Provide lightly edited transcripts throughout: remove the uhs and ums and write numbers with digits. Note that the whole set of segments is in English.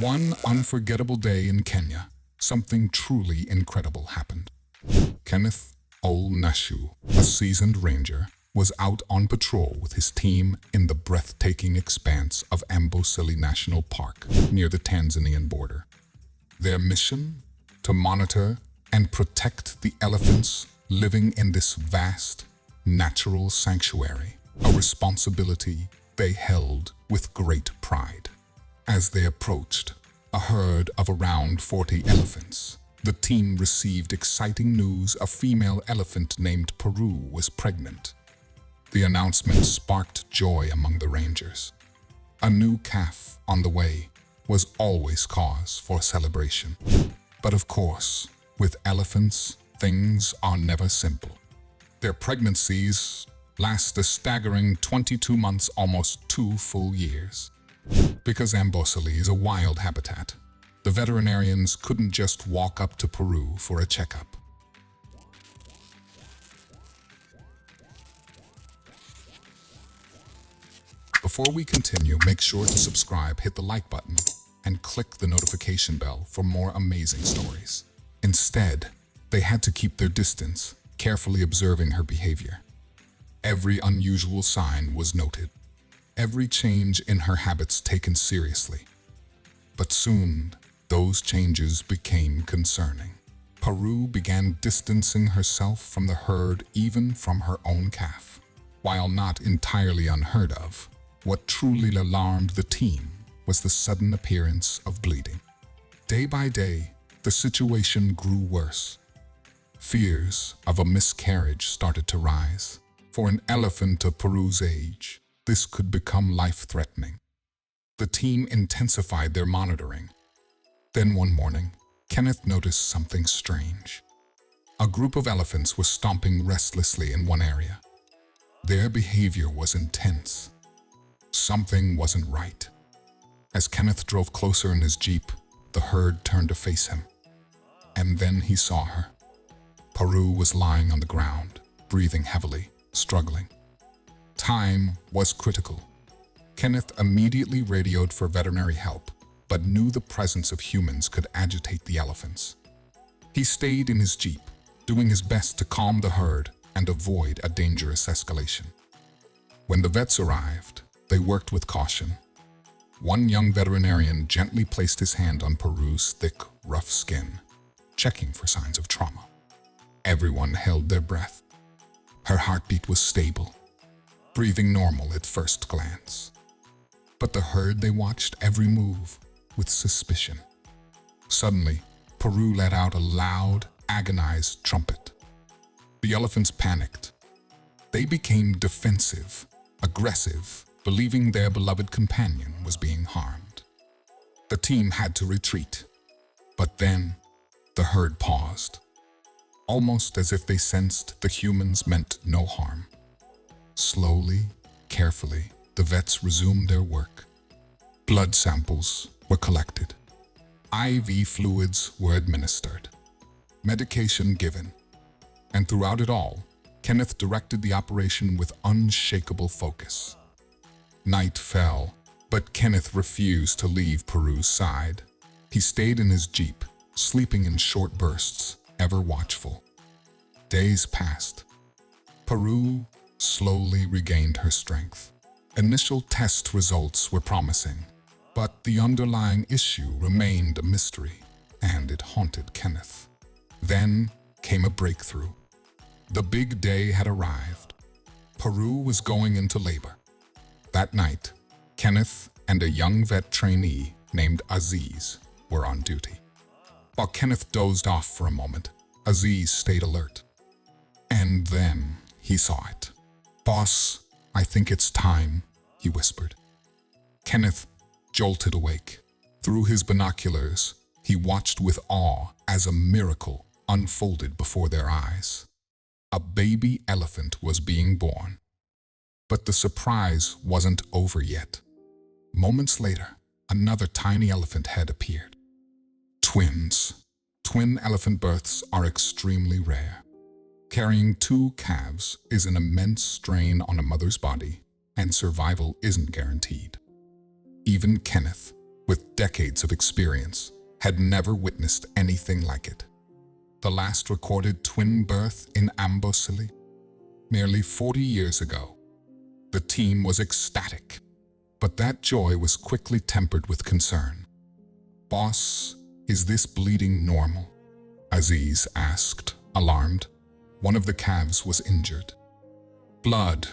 One unforgettable day in Kenya, something truly incredible happened. Kenneth Ol Nashu, a seasoned ranger, was out on patrol with his team in the breathtaking expanse of Amboseli National Park near the Tanzanian border. Their mission? To monitor and protect the elephants living in this vast, natural sanctuary, a responsibility they held with great pride. As they approached a herd of around 40 elephants, the team received exciting news a female elephant named Peru was pregnant. The announcement sparked joy among the rangers. A new calf on the way was always cause for celebration. But of course, with elephants, things are never simple. Their pregnancies last a staggering 22 months, almost 2 full years. Because Amboseli is a wild habitat, the veterinarians couldn't just walk up to Peru for a checkup. Before we continue, make sure to subscribe, hit the like button, and click the notification bell for more amazing stories. Instead, they had to keep their distance, carefully observing her behavior. Every unusual sign was noted, every change in her habits taken seriously. But soon, those changes became concerning. Peru began distancing herself from the herd, even from her own calf. While not entirely unheard of, what truly alarmed the team was the sudden appearance of bleeding. Day by day, the situation grew worse. Fears of a miscarriage started to rise. For an elephant of Peru's age, this could become life-threatening. The team intensified their monitoring. Then one morning, Kenneth noticed something strange. A group of elephants was stomping restlessly in one area. Their behavior was intense. Something wasn't right. As Kenneth drove closer in his Jeep, the herd turned to face him. And then he saw her. Peru was lying on the ground, breathing heavily, struggling. Time was critical. Kenneth immediately radioed for veterinary help, but knew the presence of humans could agitate the elephants. He stayed in his Jeep, doing his best to calm the herd and avoid a dangerous escalation. When the vets arrived, they worked with caution. One young veterinarian gently placed his hand on Peru's thick, rough skin, checking for signs of trauma. Everyone held their breath. Her heartbeat was stable, breathing normal at first glance. But the herd, they watched every move with suspicion. Suddenly, Peru let out a loud, agonized trumpet. The elephants panicked. They became defensive, aggressive, believing their beloved companion was being harmed. The team had to retreat. But then, the herd paused, almost as if they sensed the humans meant no harm. Slowly, carefully, the vets resumed their work. Blood samples were collected. IV fluids were administered. Medication given. And throughout it all, Kenneth directed the operation with unshakable focus. Night fell, but Kenneth refused to leave Peru's side. He stayed in his Jeep, sleeping in short bursts, ever watchful. Days passed. Peru slowly regained her strength. Initial test results were promising, but the underlying issue remained a mystery, and it haunted Kenneth. Then came a breakthrough. The big day had arrived. Peru was going into labor. That night, Kenneth and a young vet trainee named Aziz were on duty. While Kenneth dozed off for a moment, Aziz stayed alert. And then he saw it. "Boss, I think it's time," he whispered. Kenneth jolted awake. Through his binoculars, he watched with awe as a miracle unfolded before their eyes. A baby elephant was being born. But the surprise wasn't over yet. Moments later, another tiny elephant head appeared. Twins. Twin elephant births are extremely rare. Carrying 2 calves is an immense strain on a mother's body, and survival isn't guaranteed. Even Kenneth, with decades of experience, had never witnessed anything like it. The last recorded twin birth in Amboseli, nearly 40 years ago. The team was ecstatic, but that joy was quickly tempered with concern. "Boss, is this bleeding normal?" Aziz asked, alarmed. One of the calves was injured. Blood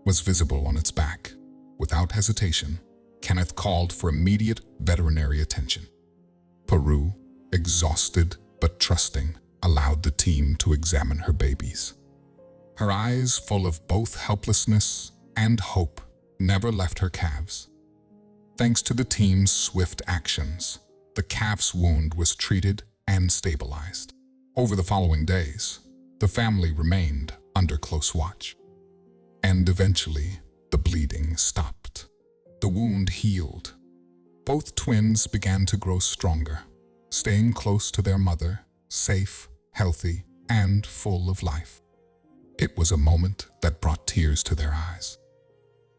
was visible on its back. Without hesitation, Kenneth called for immediate veterinary attention. Peru, exhausted but trusting, allowed the team to examine her babies. Her eyes, full of both helplessness and hope, never left her calves. Thanks to the team's swift actions, the calf's wound was treated and stabilized. Over the following days, the family remained under close watch. And eventually, the bleeding stopped. The wound healed. Both twins began to grow stronger, staying close to their mother, safe, healthy, and full of life. It was a moment that brought tears to their eyes.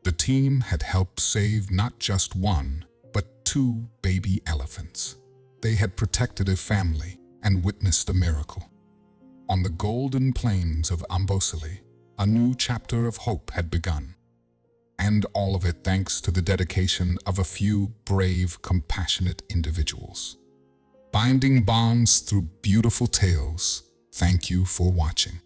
The team had helped save not just one, but 2 baby elephants. They had protected a family and witnessed a miracle. On the golden plains of Amboseli, a new chapter of hope had begun. And all of it thanks to the dedication of a few brave, compassionate individuals. Binding bonds through beautiful tales. Thank you for watching.